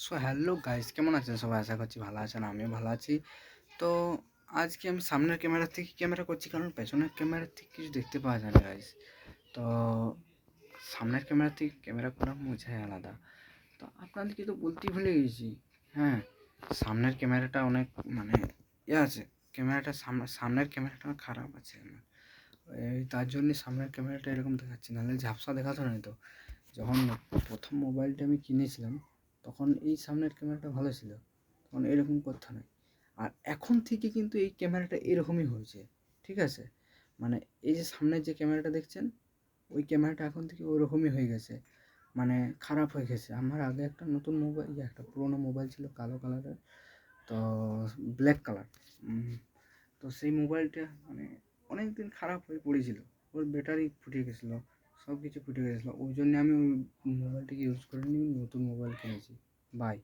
So hello guys, কেমন আছেন সবাই? আশা করছি ভালো আছেন, আমিও ভালো আছি। তো আজকে আমি সামনের ক্যামেরা থেকে ক্যামেরা করছি, কারণ পেছনের ক্যামেরা থেকে কিছু দেখতে পাওয়া যায় না গাইস। তো সামনের ক্যামেরা থেকে ক্যামেরা করার মজাই আলাদা। তো আপনাদেরকে তো বলতেই ভুলে গেছি। হ্যাঁ, সামনের ক্যামেরাটা অনেক মানে আছে। ক্যামেরাটা সামনের ক্যামেরাটা খারাপ আছে আমার। তার জন্যে সামনের ক্যামেরাটা এরকম দেখাচ্ছে, নাহলে ঝাপসা দেখাতো না তো। যখন প্রথম মোবাইলটা আমি কিনেছিলাম, তখন এই সামনের ক্যামেরাটা ভালো ছিল, তখন এরকম করতে নয়। আর এখন থেকে কিন্তু এই ক্যামেরাটা এরকমই হয়েছে, ঠিক আছে? মানে এই যে সামনের যে ক্যামেরাটা দেখছেন, ওই ক্যামেরাটা এখন থেকে ওরকমই হয়ে গেছে, মানে খারাপ হয়ে গেছে। আমার আগে একটা নতুন মোবাইল, একটা পুরোনো মোবাইল ছিল কালো কালারের, তো ব্ল্যাক কালার। তো সেই মোবাইলটা মানে অনেক দিন খারাপ হয়ে পড়েছিল, ওর ব্যাটারি ফুটে গেছিলো, সব কিছু ফুটে গেছিলো। ওই জন্য আমি ওই মোবাইলটাকে ইউজ করিনি, নতুন মোবাইল কিনেছি। বাই।